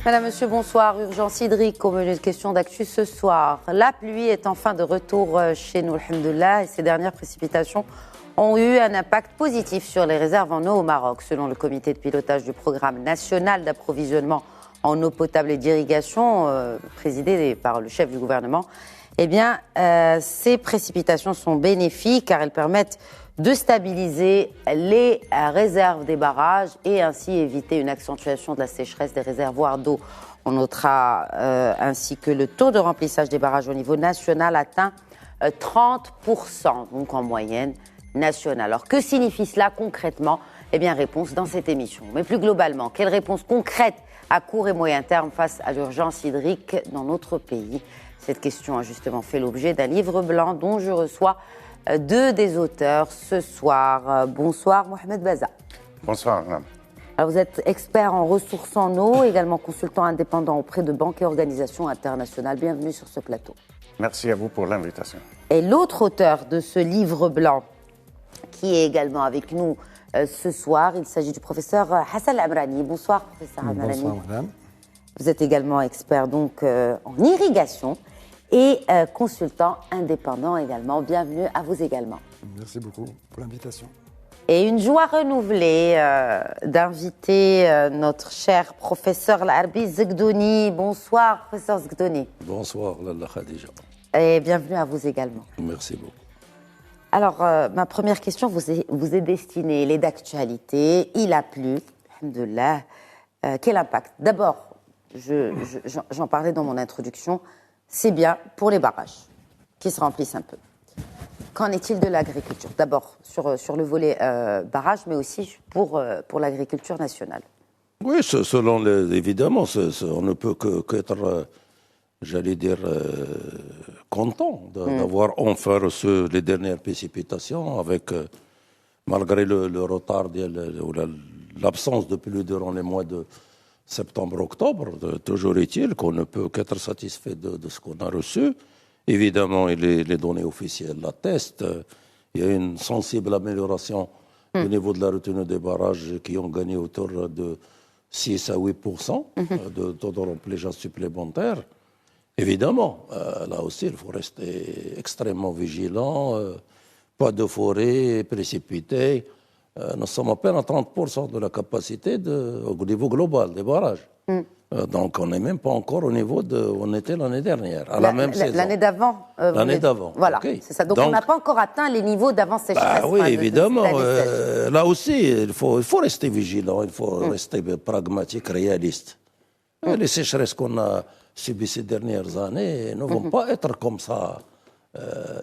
Madame, Monsieur, bonsoir. Urgence hydrique au menu de questions d'actu ce soir. La pluie est enfin de retour chez nous, alhamdoulilah, et ces dernières précipitations ont eu un impact positif sur les réserves en eau au Maroc. Selon le comité de pilotage du programme national d'approvisionnement en eau potable et d'irrigation, présidé par le chef du gouvernement, eh bien, ces précipitations sont bénéfiques car elles permettent de stabiliser les réserves des barrages et ainsi éviter une accentuation de la sécheresse des réservoirs d'eau. On notera ainsi que le taux de remplissage des barrages au niveau national atteint 30%, donc en moyenne nationale. Alors que signifie cela concrètement ? Eh bien, réponse dans cette émission. Mais plus globalement, quelle réponse concrète à court et moyen terme face à l'urgence hydrique dans notre pays ? Cette question a justement fait l'objet d'un livre blanc dont je reçois deux des auteurs ce soir. Bonsoir Mohamed Baza. Bonsoir madame. Alors, vous êtes expert en ressources en eau, également consultant indépendant auprès de banques et organisations internationales. Bienvenue sur ce plateau. Merci à vous pour l'invitation. Et l'autre auteur de ce livre blanc, qui est également avec nous ce soir, il s'agit du professeur Hassan Amrani. Bonsoir professeur Amrani. Bonsoir madame. Vous êtes également expert donc en irrigation et consultant indépendant également. Bienvenue à vous également. Merci beaucoup pour l'invitation. Et une joie renouvelée d'inviter notre cher professeur Larbi Zegdouni. Bonsoir professeur Zegdouni. Bonsoir Lalla Khadija. Et bienvenue à vous également. Merci beaucoup. Alors, ma première question vous est destinée. Elle est d'actualité. Il a plu. Alhamdoulilah. Quel impact ? D'abord, j'en parlais dans mon introduction, c'est bien pour les barrages qui se remplissent un peu. Qu'en est-il de l'agriculture ? D'abord, sur le volet barrage, mais aussi pour l'agriculture nationale. Oui, selon évidemment, on ne peut qu'être, content d'avoir enfin reçu les dernières précipitations avec, malgré le retard ou l'absence de pluie durant les mois de septembre-octobre. Toujours est-il qu'on ne peut qu'être satisfait de ce qu'on a reçu. Évidemment, les données officielles l'attestent. Il y a une sensible amélioration au niveau de la retenue des barrages qui ont gagné autour de 6 à 8% de taux de remplissage supplémentaire. Évidemment, là aussi, il faut rester extrêmement vigilant. Pas de forêt précipitée. Nous sommes à peine à 30% de la capacité au niveau global des barrages. Donc, on n'est même pas encore au niveau où on était l'année dernière, à la même saison. L'année d'avant. L'année d'avant. Voilà, okay. C'est ça. Donc on n'a pas encore atteint les niveaux d'avant sécheresse. Oui, évidemment. Là aussi, il faut rester vigilant, il faut rester pragmatique, réaliste. Les sécheresses qu'on a subies ces dernières années ne vont pas être comme ça,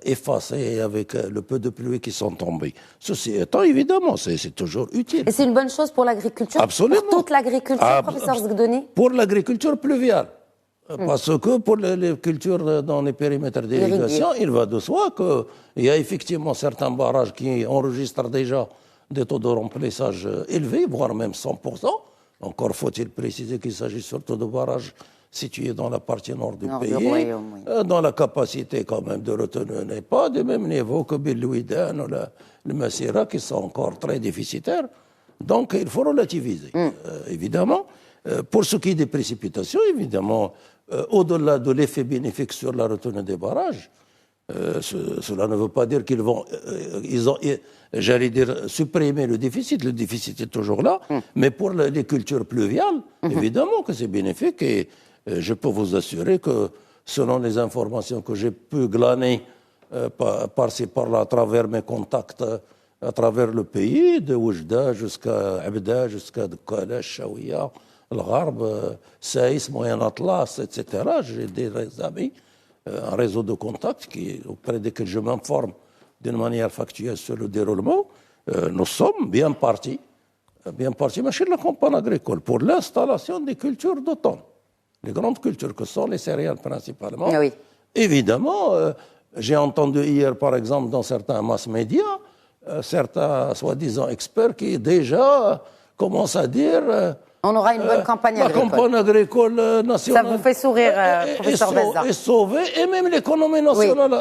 effacées avec le peu de pluie qui sont tombées. Ceci étant, évidemment, c'est toujours utile. Et c'est une bonne chose pour l'agriculture ? Absolument. Pour toute l'agriculture, professeur Zegdouni ? Pour l'agriculture pluviale. Parce que pour les cultures dans les périmètres d'irrigation, il va de soi qu'il y a effectivement certains barrages qui enregistrent déjà des taux de remplissage élevés, voire même 100%. Encore faut-il préciser qu'il s'agit surtout de barrages situés dans la partie nord du pays, dont la capacité quand même de retenue n'est pas du même niveau que Bilouidan ou le Massira, qui sont encore très déficitaires. Donc il faut relativiser, évidemment. Pour ce qui est des précipitations, évidemment, au-delà de l'effet bénéfique sur la retenue des barrages, cela ne veut pas dire qu'ils ont, supprimer le déficit. Le déficit est toujours là, mais pour les cultures pluviales, évidemment que c'est bénéfique. Et je peux vous assurer que, selon les informations que j'ai pu glaner par-ci par-là à travers mes contacts à travers le pays, de Oujda jusqu'à Abda, jusqu'à Kalash, Shawiya, Al-Gharb, Saïs, Moyen Atlas, etc. J'ai des amis, un réseau de contacts auprès desquels je m'informe d'une manière factuelle sur le déroulement. Nous sommes bien partis, mais chez la campagne agricole, pour l'installation des cultures d'automne. Les grandes cultures que sont les céréales principalement. Oui. Évidemment, j'ai entendu hier, par exemple, dans certains mass médias, certains soi-disant experts qui déjà commencent à dire... On aura une bonne campagne agricole. La campagne agricole nationale. Ça vous fait sourire, professeur Baza. Est sauvée, et même l'économie nationale.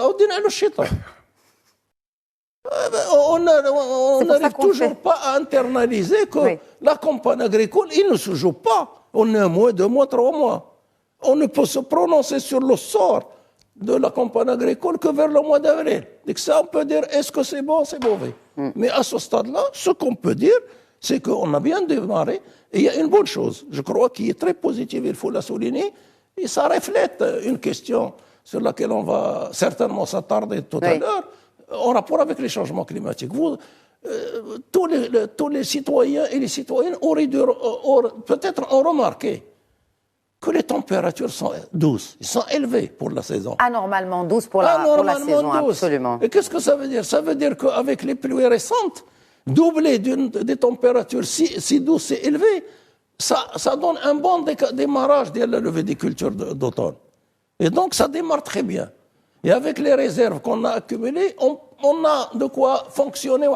On n'arrive toujours pas à internaliser que la campagne agricole, il ne se joue pas On est 1 mois, 2 mois, 3 mois. On ne peut se prononcer sur le sort de la campagne agricole que vers le mois d'avril. Donc ça, on peut dire, est-ce que c'est bon, c'est mauvais. Mais à ce stade-là, ce qu'on peut dire, c'est qu'on a bien démarré. Et il y a une bonne chose, je crois, qui est très positive, il faut la souligner, et ça reflète une question sur laquelle on va certainement s'attarder tout à l'heure, en rapport avec les changements climatiques. Tous les citoyens et les citoyennes peut-être ont remarqué que les températures sont douces, sont élevées pour la saison. Anormalement douces pour la saison, absolument. Et qu'est-ce que ça veut dire? Ça veut dire qu'avec les pluies récentes, doubler des températures si douces et élevées, ça donne un bon démarrage de la levée des cultures d'automne. Et donc, ça démarre très bien. Et avec les réserves qu'on a accumulées, on a de quoi fonctionner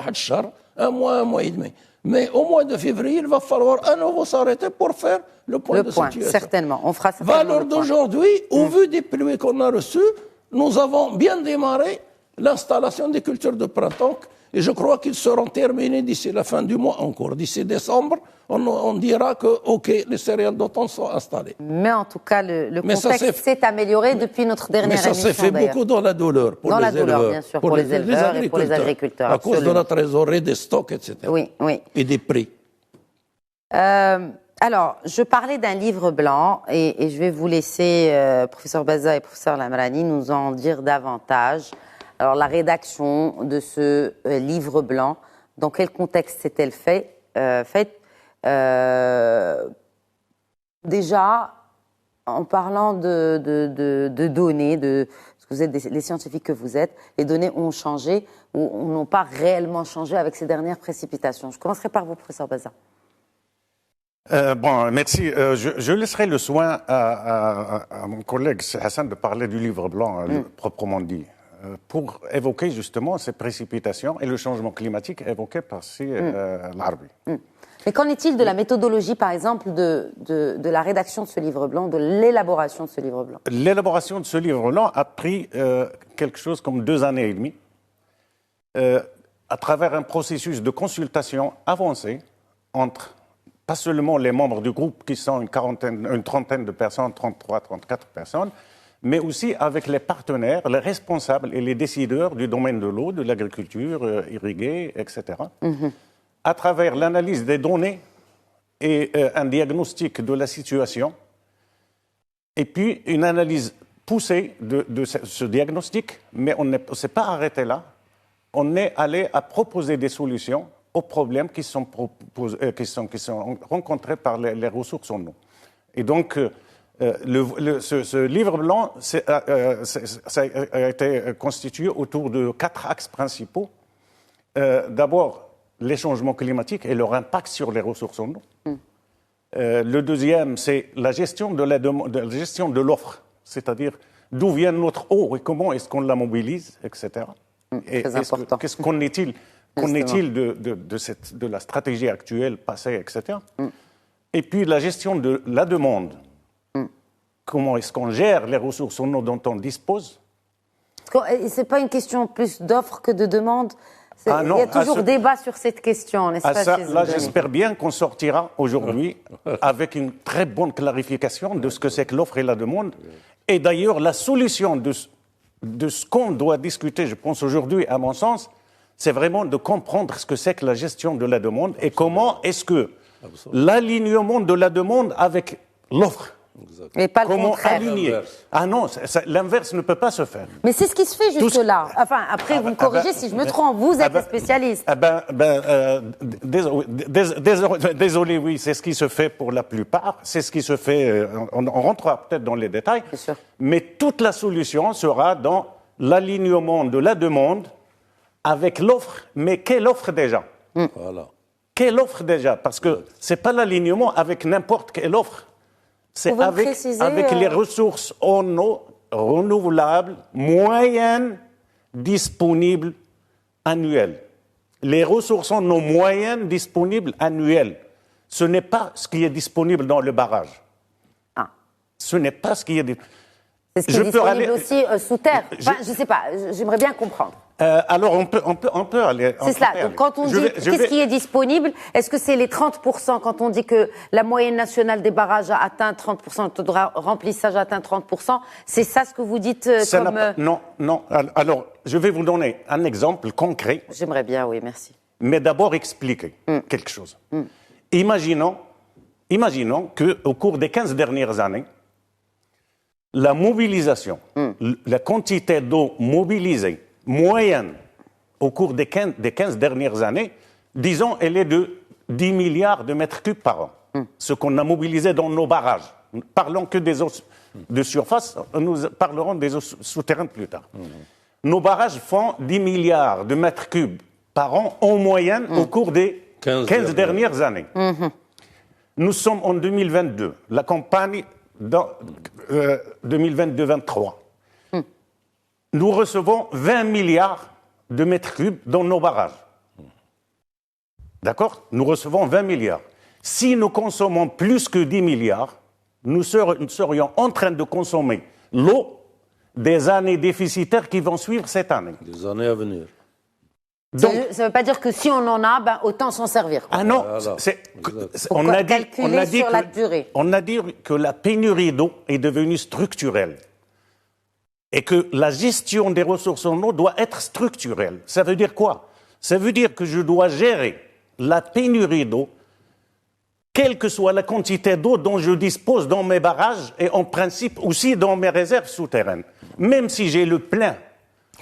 1 mois et demi. Mais au mois de février, il va falloir à nouveau s'arrêter pour faire le point de situation. Certainement. On fera certainement valeur d'aujourd'hui, au vu des pluies qu'on a reçues, nous avons bien démarré l'installation des cultures de printemps. Et je crois qu'ils seront terminés d'ici la fin du mois encore. D'ici décembre, on dira que, OK, les céréales d'automne sont installées. Mais en tout cas, le contexte s'est amélioré depuis notre dernière émission. Mais ça s'est fait beaucoup dans la douleur. Dans la douleur, bien sûr, pour les éleveurs et pour les agriculteurs. À cause de la trésorerie, des stocks, etc. Oui. Et des prix. Alors, je parlais d'un livre blanc et je vais vous laisser, professeur Baza et professeur Lamrani, nous en dire davantage. Alors, la rédaction de ce livre blanc, dans quel contexte s'est-elle faite déjà, en parlant de données, parce que vous êtes les scientifiques que vous êtes, les données ont changé ou n'ont pas réellement changé avec ces dernières précipitations. Je commencerai par vous, professeur Baza. Merci. Je laisserai le soin à mon collègue Hassan de parler du livre blanc, proprement dit, pour évoquer justement ces précipitations et le changement climatique évoqué par l'Arbi. Mais qu'en est-il de la méthodologie, par exemple, de la rédaction de ce livre blanc, de l'élaboration de ce livre blanc? L'élaboration de ce livre blanc a pris quelque chose comme 2 années et demie, à travers un processus de consultation avancé entre pas seulement les membres du groupe qui sont une trentaine de personnes, 33, 34 personnes, mais aussi avec les partenaires, les responsables et les décideurs du domaine de l'eau, de l'agriculture irriguée, etc. À travers l'analyse des données et un diagnostic de la situation, et puis une analyse poussée de ce diagnostic, mais on ne s'est pas arrêté là. On est allé à proposer des solutions aux problèmes qui sont rencontrés par les ressources en eau. Et donc, ce livre blanc ça a été constitué autour de 4 axes principaux. D'abord, les changements climatiques et leur impact sur les ressources en eau. Le deuxième, c'est la gestion de l'offre, c'est-à-dire d'où vient notre eau et comment est-ce qu'on la mobilise, etc. Très important. Qu'en est-il de la stratégie actuelle, passée, etc. Et puis la gestion de la demande. Comment est-ce qu'on gère les ressources en eau dont on dispose? Ce n'est pas une question plus d'offre que de demande. Il y a toujours débat sur cette question, n'est-ce pas? Là, j'espère bien qu'on sortira aujourd'hui avec une très bonne clarification de ce que c'est que l'offre et la demande. Et d'ailleurs, la solution de ce qu'on doit discuter, je pense aujourd'hui, à mon sens, c'est vraiment de comprendre ce que c'est que la gestion de la demande et comment est-ce que l'alignement de la demande avec l'offre. Mais pas le comment contraire. Aligner. Ah non, l'inverse ne peut pas se faire. Mais c'est ce qui se fait jusque-là. Enfin, après, vous me corrigez si je me trompe. Vous êtes spécialiste. Désolé, oui, c'est ce qui se fait pour la plupart. C'est ce qui se fait, on rentrera peut-être dans les détails. Bien sûr. Mais toute la solution sera dans l'alignement de la demande avec l'offre. Mais quelle offre déjà? Voilà. Quelle offre déjà? Parce que ce n'est pas l'alignement avec n'importe quelle offre. C'est avec les ressources en eau renouvelables moyennes disponibles annuelles. Les ressources en eau moyennes disponibles annuelles. Ce n'est pas ce qui est disponible dans le barrage. Ce n'est pas ce qui est... C'est ce qui est disponible aussi sous terre. Enfin, je ne sais pas, j'aimerais bien comprendre. Alors, on peut aller... C'est cela. Donc, quand on dit qu'est-ce qui est disponible, est-ce que c'est les 30% quand on dit que la moyenne nationale des barrages a atteint 30%, le taux de remplissage a atteint 30%, c'est ça ce que vous dites comme... Non. Alors, je vais vous donner un exemple concret. J'aimerais bien, oui, merci. Mais d'abord expliquer quelque chose. Imaginons qu'au cours des 15 dernières années, la mobilisation, la quantité d'eau mobilisée moyenne au cours des 15 dernières années, disons, elle est de 10 milliards de mètres cubes par an. Ce qu'on a mobilisé dans nos barrages. Parlons que des eaux de surface, nous parlerons des eaux souterraines plus tard. Nos barrages font 10 milliards de mètres cubes par an en moyenne au cours des 15 dernières années. Nous sommes en 2022, la campagne 2022-23. Nous recevons 20 milliards de mètres cubes dans nos barrages. D'accord ? Nous recevons 20 milliards. Si nous consommons plus que 10 milliards, nous serions en train de consommer l'eau des années déficitaires qui vont suivre cette année. Des années à venir. Donc, ça ne veut pas dire que si on en a, autant s'en servir. Ah non, on a dit que la pénurie d'eau est devenue structurelle et que la gestion des ressources en eau doit être structurelle. Ça veut dire quoi ? Ça veut dire que je dois gérer la pénurie d'eau, quelle que soit la quantité d'eau dont je dispose dans mes barrages et en principe aussi dans mes réserves souterraines. Même si j'ai le plein,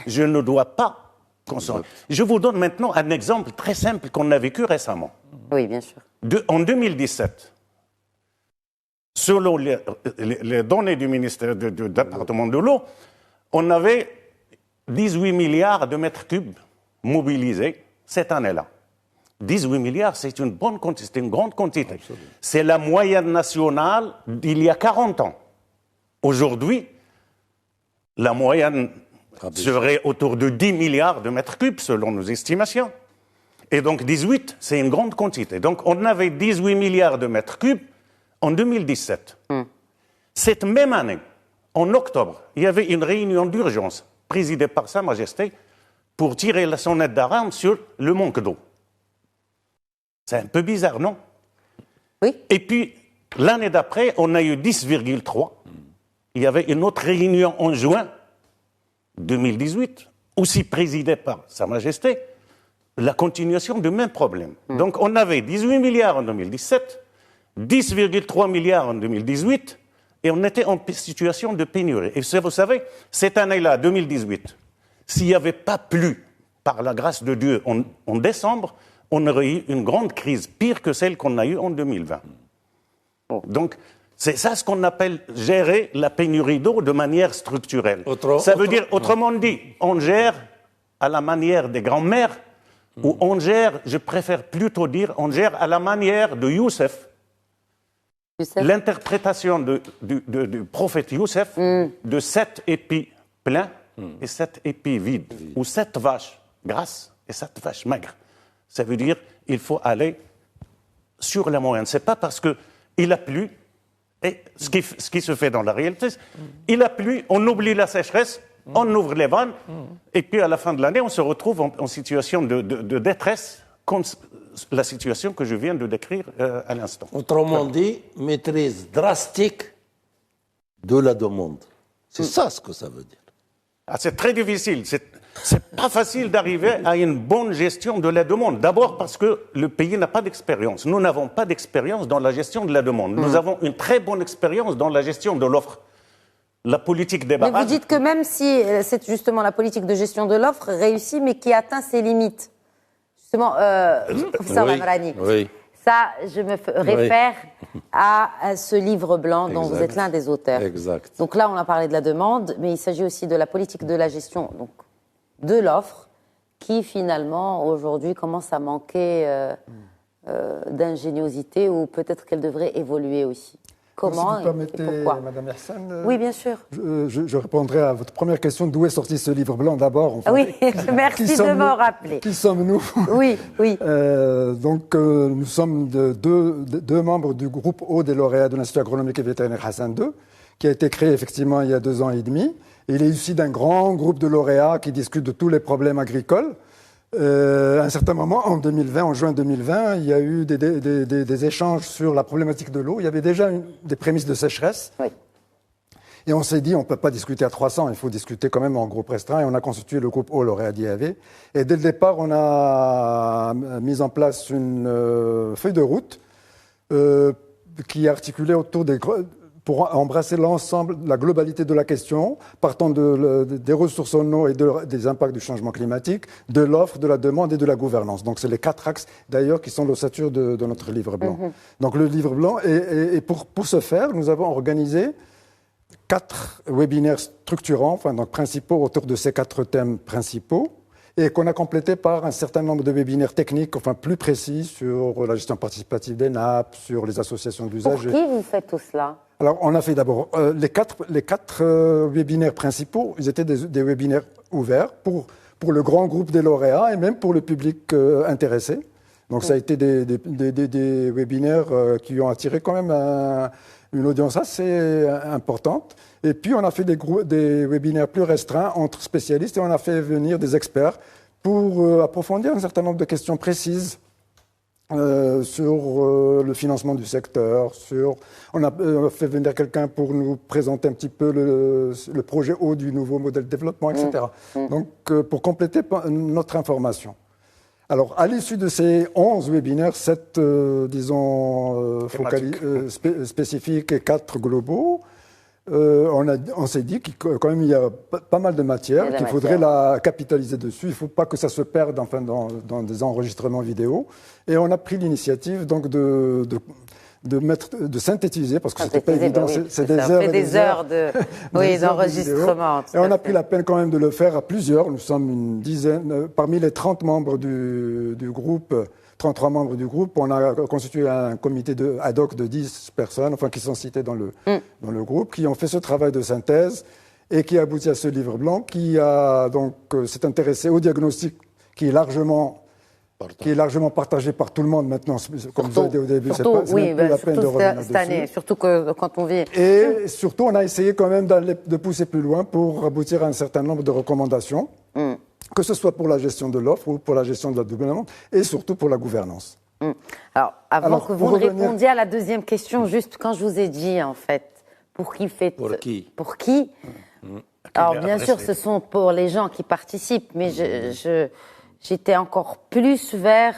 je ne dois pas consommer. Je vous donne maintenant un exemple très simple qu'on a vécu récemment. Oui, bien sûr. En 2017, selon les données du ministère du département de l'eau, on avait 18 milliards de mètres cubes mobilisés cette année-là. 18 milliards, c'est une bonne quantité, c'est une grande quantité. Absolument. C'est la moyenne nationale d'il y a 40 ans. Aujourd'hui, la moyenne serait autour de 10 milliards de mètres cubes, selon nos estimations. Et donc 18, c'est une grande quantité. Donc on avait 18 milliards de mètres cubes en 2017. Cette même année, en octobre, il y avait une réunion d'urgence présidée par Sa Majesté pour tirer la sonnette d'alarme sur le manque d'eau. C'est un peu bizarre, non ? Oui. Et puis, l'année d'après, on a eu 10,3. Il y avait une autre réunion en juin 2018, aussi présidée par Sa Majesté, la continuation du même problème. Donc, on avait 18 milliards en 2017, 10,3 milliards en 2018, et on était en situation de pénurie. Et vous savez, cette année-là, 2018, s'il n'y avait pas plu, par la grâce de Dieu, en décembre, on aurait eu une grande crise, pire que celle qu'on a eue en 2020. Donc, c'est ça ce qu'on appelle gérer la pénurie d'eau de manière structurelle. Ça veut dire, autrement dit, on gère à la manière des grands-mères, ou on gère, je préfère plutôt dire, on gère à la manière de Youssef. L'interprétation du prophète Youssef de 7 épis pleins et 7 épis vides, ou 7 vaches grasses et 7 vaches maigres. Ça veut dire qu'il faut aller sur la moyenne. Ce n'est pas parce qu'il a plu, et ce qui se fait dans la réalité, il a plu, on oublie la sécheresse, on ouvre les vannes, et puis à la fin de l'année, on se retrouve en situation de détresse, comme la situation que je viens de décrire à l'instant. Autrement dit, maîtrise drastique de la demande. C'est ça ce que ça veut dire. Ah, c'est très difficile. C'est pas facile d'arriver à une bonne gestion de la demande. D'abord parce que le pays n'a pas d'expérience. Nous n'avons pas d'expérience dans la gestion de la demande. Nous avons une très bonne expérience dans la gestion de l'offre. La politique des barrages... Mais vous dites que même si c'est justement la politique de gestion de l'offre réussie, mais qui atteint ses limites. Justement, professeur Amrani. Oui. Ça, je me réfère à ce livre blanc dont vous êtes l'un des auteurs. Exact. Donc là, on a parlé de la demande, mais il s'agit aussi de la politique de la gestion donc, de l'offre, qui finalement, aujourd'hui, commence à manquer d'ingéniosité, ou peut-être qu'elle devrait évoluer aussi. Comment si vous permettez, et pourquoi Madame Hersane, oui, bien sûr. Je répondrai à votre première question. D'où est sorti ce livre blanc d'abord Oui, merci de me rappeler. Qui sommes-nous? Oui, oui. Nous sommes deux membres du groupe Eau des lauréats de l'Institut agronomique et vétérinaire Hassan II, qui a été créé effectivement il y a 2 ans et demi. Il est issu d'un grand groupe de lauréats qui discutent de tous les problèmes agricoles. À un certain moment, en juin 2020, il y a eu des échanges sur la problématique de l'eau. Il y avait déjà des prémices de sécheresse. Oui. Et on s'est dit, on ne peut pas discuter à 300, il faut discuter quand même en groupe restreint. Et on a constitué le groupe Eau lauréat d'IAV. Et dès le départ, on a mis en place une feuille de route qui est articulée autour pour embrasser l'ensemble, la globalité de la question, partant des ressources en eau et des impacts du changement climatique, de l'offre, de la demande et de la gouvernance. Donc, c'est les 4 axes, d'ailleurs, qui sont l'ossature de notre livre blanc. Donc, le livre blanc, et pour ce faire, nous avons organisé 4 webinaires structurants, donc principaux, autour de ces 4 thèmes principaux, et qu'on a complété par un certain nombre de webinaires techniques, plus précis, sur la gestion participative des nappes, sur les associations d'usage. Pour qui vous faites tout cela? Alors, on a fait d'abord les quatre webinaires principaux. Ils étaient des webinaires ouverts pour le grand groupe des lauréats et même pour le public intéressé. Donc, ça a été des webinaires qui ont attiré quand même une audience assez importante. Et puis, on a fait des webinaires plus restreints entre spécialistes et on a fait venir des experts pour approfondir un certain nombre de questions précises sur le financement du secteur. On a fait venir quelqu'un pour nous présenter un petit peu le projet eau du nouveau modèle de développement, etc. Donc, pour compléter notre information. Alors, à l'issue de ces 11 webinaires, 7, spécifiques et 4 globaux, on s'est dit qu'il quand même il y a pas mal de matière, qu'il faudrait la capitaliser dessus. Il ne faut pas que ça se perde dans des enregistrements vidéo. Et on a pris l'initiative donc de synthétiser, parce que c'était pas évident. C'est des heures d'enregistrement. Et on a pris la peine quand même de le faire à plusieurs. Nous sommes une dizaine. Parmi les 30 membres du groupe, 33 membres du groupe, on a constitué un comité ad hoc de 10 personnes, qui sont citées dans le groupe, qui ont fait ce travail de synthèse et qui a abouti à ce livre blanc, qui a donc s'est intéressé au diagnostic qui est largement partagé par tout le monde maintenant, comme vous avez dit au début. Surtout, c'est plus la peine de revenir cette année, surtout que quand on vit. Et surtout, on a essayé quand même de pousser plus loin pour aboutir à un certain nombre de recommandations, que ce soit pour la gestion de l'offre ou pour la gestion de la demande, et surtout pour la gouvernance. Alors, avant que vous ne répondiez à la deuxième question, juste quand je vous ai dit, en fait, pour qui faites... Pour qui Alors, bien sûr, ce sont pour les gens qui participent, mais j'étais encore plus vers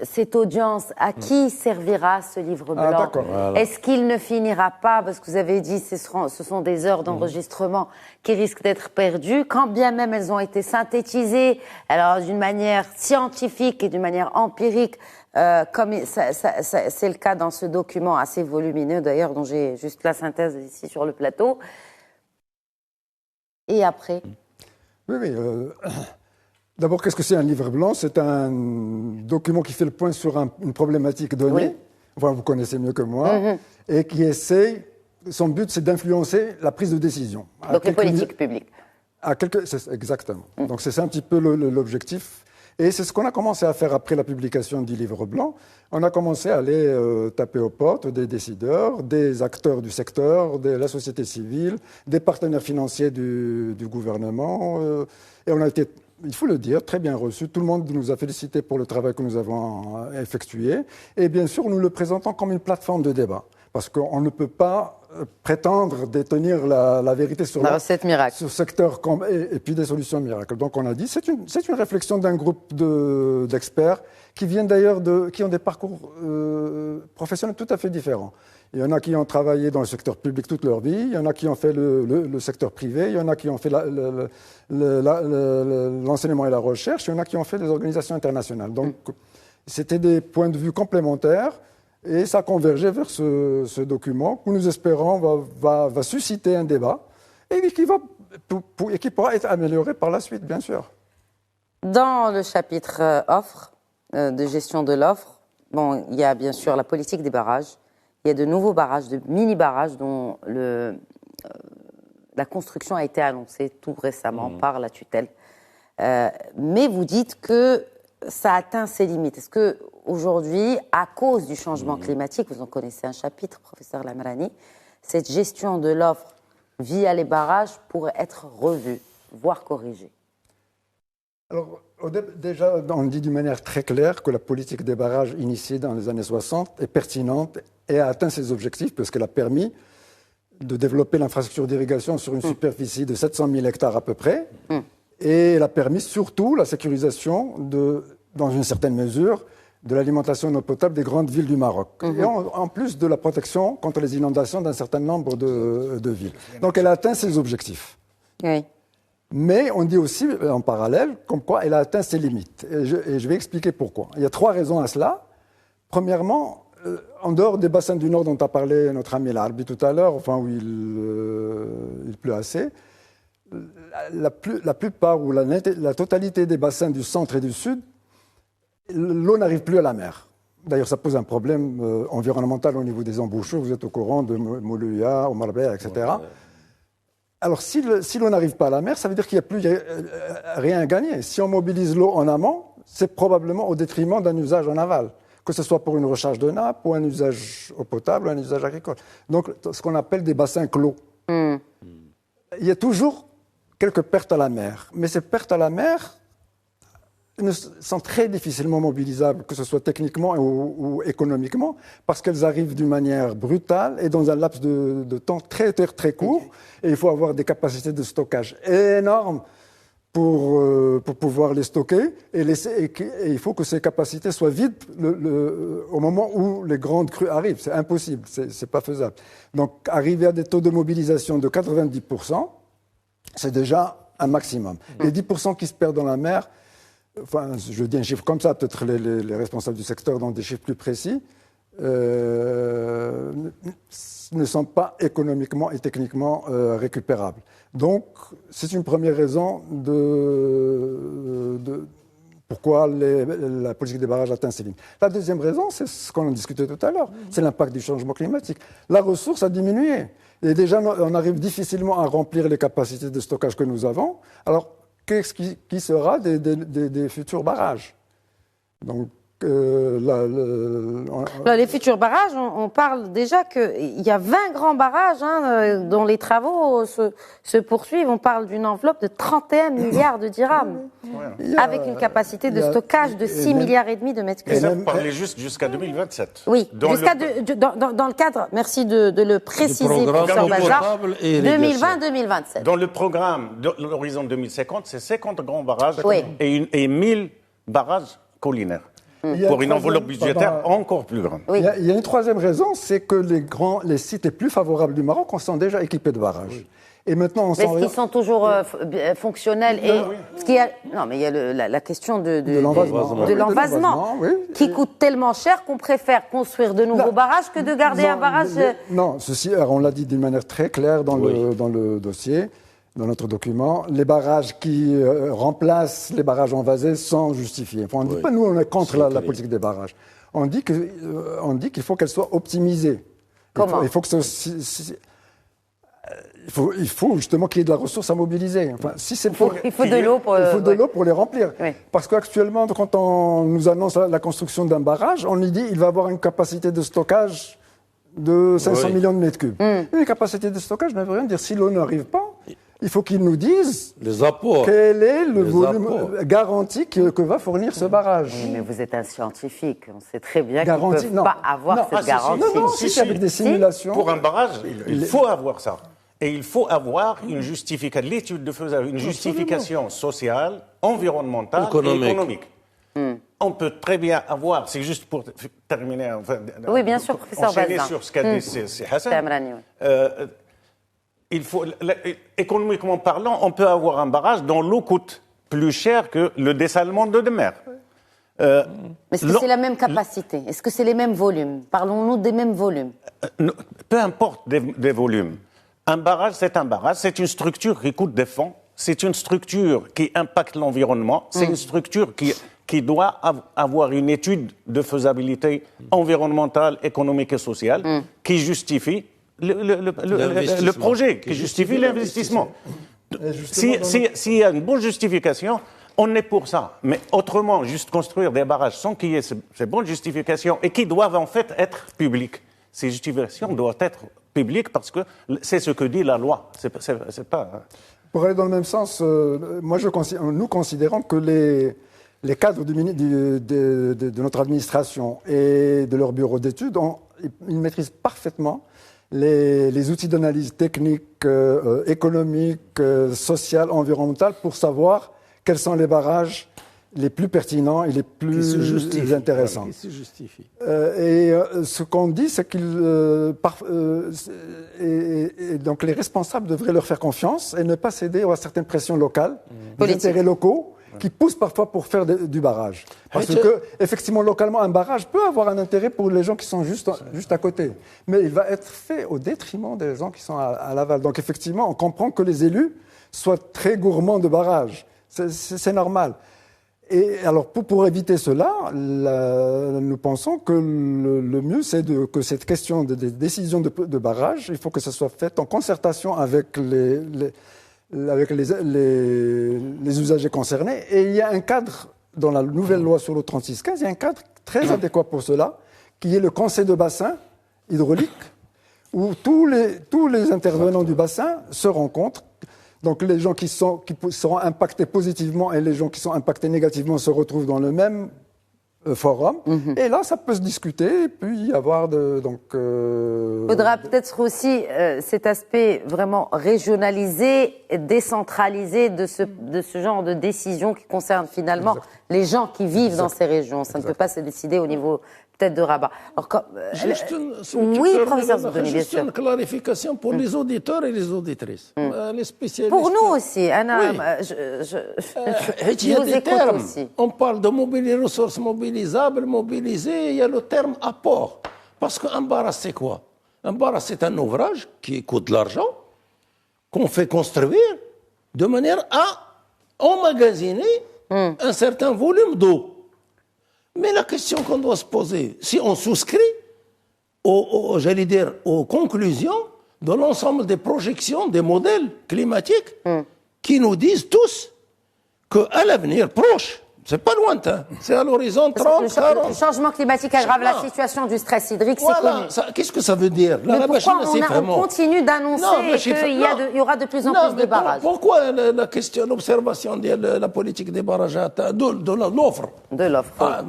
cette audience. À qui servira ce livre blanc? Voilà. Est-ce qu'il ne finira pas, parce que vous avez dit ce sont des heures d'enregistrement qui risquent d'être perdues, quand bien même elles ont été synthétisées, alors d'une manière scientifique et d'une manière empirique, comme c'est le cas dans ce document assez volumineux d'ailleurs, dont j'ai juste la synthèse ici sur le plateau. Et après? Oui. D'abord, qu'est-ce que c'est un livre blanc? C'est un document qui fait le point sur une problématique donnée, vous connaissez mieux que moi, et qui essaie, son but c'est d'influencer la prise de décision. Donc les politiques publiques. Exactement. Donc c'est un petit peu l'objectif. Et c'est ce qu'on a commencé à faire après la publication du livre blanc. On a commencé à aller taper aux portes des décideurs, des acteurs du secteur, de la société civile, des partenaires financiers du gouvernement. Et on a été, il faut le dire, très bien reçus. Tout le monde nous a félicité pour le travail que nous avons effectué. Et bien sûr, nous le présentons comme une plateforme de débat. Parce qu'on ne peut pas prétendre détenir la vérité sur la recette miracle, sur secteur et puis des solutions miracles. Donc on a dit c'est une réflexion d'un groupe d'experts qui viennent d'ailleurs qui ont des parcours professionnels tout à fait différents. Il y en a qui ont travaillé dans le secteur public toute leur vie, il y en a qui ont fait le secteur privé, il y en a qui ont fait l'enseignement et la recherche, il y en a qui ont fait des organisations internationales. Donc c'était des points de vue complémentaires. Et ça convergeait vers ce document que nous espérons va susciter un débat et qui pourra être amélioré par la suite, bien sûr. Dans le chapitre offre, de gestion de l'offre, il y a bien sûr la politique des barrages. Il y a de nouveaux barrages, de mini-barrages dont la construction a été annoncée tout récemment par la tutelle. Mais vous dites que ça atteint ses limites. Est-ce qu'aujourd'hui, à cause du changement climatique, vous en connaissez un chapitre, professeur Lamrani, cette gestion de l'offre via les barrages pourrait être revue, voire corrigée? Alors, déjà, on dit d'une manière très claire que la politique des barrages initiée dans les années 60 est pertinente et a atteint ses objectifs parce qu'elle a permis de développer l'infrastructure d'irrigation sur une superficie de 700 000 hectares à peu près. Et elle a permis surtout la sécurisation, dans une certaine mesure, de l'alimentation en eau potable des grandes villes du Maroc. Et en plus de la protection contre les inondations d'un certain nombre de villes. Donc elle a atteint ses objectifs. Oui. Mais on dit aussi, en parallèle, comme quoi elle a atteint ses limites. Et je vais expliquer pourquoi. Il y a 3 raisons à cela. Premièrement, en dehors des bassins du Nord dont a parlé notre ami Larbi tout à l'heure, enfin où il pleut assez, la plupart ou la totalité des bassins du centre et du sud, l'eau n'arrive plus à la mer. D'ailleurs, ça pose un problème environnemental au niveau des embouchures. Vous êtes au courant de Moulouya, Omar Bey, etc. Ouais. Alors, si l'eau n'arrive pas à la mer, ça veut dire qu'il n'y a plus rien à gagner. Si on mobilise l'eau en amont, c'est probablement au détriment d'un usage en aval, que ce soit pour une recharge de nappe, ou un usage eau potable, ou un usage agricole. Donc, ce qu'on appelle des bassins clos. Il y a toujours quelques pertes à la mer. Mais ces pertes à la mer sont très difficilement mobilisables, que ce soit techniquement ou économiquement, parce qu'elles arrivent d'une manière brutale et dans un laps de temps très, très, très court. Et il faut avoir des capacités de stockage énormes pour pouvoir les stocker. Et il faut que ces capacités soient vides au moment où les grandes crues arrivent. C'est impossible, c'est pas faisable. Donc, arriver à des taux de mobilisation de 90%, c'est déjà un maximum. Les 10% qui se perdent dans la mer, enfin, je dis un chiffre comme ça, peut-être les responsables du secteur dont des chiffres plus précis, ne sont pas économiquement et techniquement récupérables. Donc, c'est une première raison pourquoi la politique des barrages atteint ses limites. La deuxième raison, c'est ce qu'on a discuté tout à l'heure, c'est l'impact du changement climatique. La ressource a diminué. Et déjà, on arrive difficilement à remplir les capacités de stockage que nous avons. Alors, qu'est-ce qui sera des futurs barrages? Donc, les futurs barrages, on parle déjà qu'il y a 20 grands barrages dont les travaux se poursuivent. On parle d'une enveloppe de 31 milliards de dirhams, avec une capacité de stockage de 6 milliards et demi de mètres cubes. Et ça, vous parlez juste jusqu'à 2027. Oui, dans le cadre, merci de le préciser, professeur Bazar, 2020-2027. Dans le programme de l'horizon 2050, c'est 50 grands barrages et 1000 barrages collinaires. Pour une enveloppe budgétaire encore plus grande. Oui. Il y a une troisième raison, c'est que les sites les plus favorables du Maroc sont déjà équipés de barrages. Oui. Et maintenant, on mais est-ce qu'ils sont toujours fonctionnels Non, mais il y a la question de l'envasement, qui coûte tellement cher qu'on préfère construire de nouveaux barrages que de garder un barrage. Non, on l'a dit d'une manière très claire dans le dossier. Dans notre document, les barrages qui remplacent les barrages envasés sont justifiés. Enfin, on ne dit pas, nous, on est contre la politique des barrages. On dit qu'il faut qu'elle soit optimisée. Comment ? Il faut justement qu'il y ait de la ressource à mobiliser. Enfin, si c'est il faut de l'eau pour les remplir. Oui. Parce qu'actuellement, quand on nous annonce la construction d'un barrage, on nous dit qu'il va avoir une capacité de stockage de 500 millions de mètres cubes. Une capacité de stockage ne veut rien dire. Si l'eau n'arrive pas, il faut qu'ils nous disent quel est le volume garanti que va fournir ce barrage. Oui, mais vous êtes un scientifique. On sait très bien qu'ils ne peuvent pas avoir cette garantie. Si, avec des simulations. Pour un barrage, il faut avoir ça. Et il faut avoir une justification, l'étude de faisabilité, une justification sociale, environnementale et économique. On peut très bien avoir, c'est juste pour terminer, oui, bien sûr, professeur enchaîner sur ce qu'a dit Hassan. Économiquement parlant, on peut avoir un barrage dont l'eau coûte plus cher que le dessalement de mer. Mais est-ce que c'est la même capacité? Est-ce que c'est les mêmes volumes? Parlons-nous des mêmes volumes? Peu importe des volumes. Un barrage, c'est une structure qui coûte des fonds, c'est une structure qui impacte l'environnement, c'est une structure qui doit avoir une étude de faisabilité environnementale, économique et sociale qui justifie le projet, qui justifie l'investissement. S'il y a une bonne justification, on est pour ça. Mais autrement, juste construire des barrages sans qu'il y ait ces bonnes justifications et qui doivent en fait être publiques. Ces justifications doivent être public parce que c'est ce que dit la loi. C'est pas... Pour aller dans le même sens, nous considérons que les cadres de notre administration et de leur bureau d'études, ils maîtrisent parfaitement les outils d'analyse technique, économique, sociale, environnementale pour savoir quels sont les barrages les plus pertinents et les plus intéressants. Qui se justifient. Ce qu'on dit, c'est donc les responsables devraient leur faire confiance et ne pas céder à certaines pressions locales, des intérêts locaux, qui poussent parfois pour faire du barrage. Parce que, effectivement, localement, un barrage peut avoir un intérêt pour les gens qui sont juste à côté. Mais il va être fait au détriment des gens qui sont à l'aval. Donc, effectivement, on comprend que les élus soient très gourmands de barrages. C'est normal. Et alors, pour éviter cela, nous pensons que le mieux, c'est que cette question des décisions de barrage, il faut que ça soit fait en concertation avec les usagers concernés. Et il y a un cadre, dans la nouvelle loi sur l'eau 3615, il y a un cadre très adéquat pour cela, qui est le conseil de bassin hydraulique, où tous les intervenants du bassin se rencontrent. Donc les gens qui seront impactés positivement et les gens qui sont impactés négativement se retrouvent dans le même forum. Et là, ça peut se discuter et puis y avoir Il faudra peut-être aussi cet aspect vraiment régionalisé, décentralisé de ce genre de décision qui concerne finalement les gens qui vivent dans ces régions. Ça ne peut pas se décider au niveau peut-être de Rabat. Alors, oui, professeur Zidoni, bien sûr. Juste une clarification pour les auditeurs et les auditrices. Les spécialistes. Pour nous aussi, Anna, Il y a des termes. Aussi. On parle de mobilier, ressources mobilisables, mobilisées. Il y a le terme apport. Parce qu'un barrage, c'est quoi? Un barrage, c'est un ouvrage qui coûte de l'argent, qu'on fait construire de manière à emmagasiner un certain volume d'eau. Mais la question qu'on doit se poser, si on souscrit aux conclusions de l'ensemble des projections, des modèles climatiques qui nous disent tous qu'à l'avenir proche, c'est pas lointain, c'est à l'horizon 30, 40. Le changement climatique aggrave la situation du stress hydrique, c'est connu. Qu'est-ce que ça veut dire? Mais pourquoi on continue d'annoncer qu'il y aura de plus en plus de barrages? Pourquoi l'observation de la politique des barrages de l'offre? De l'offre.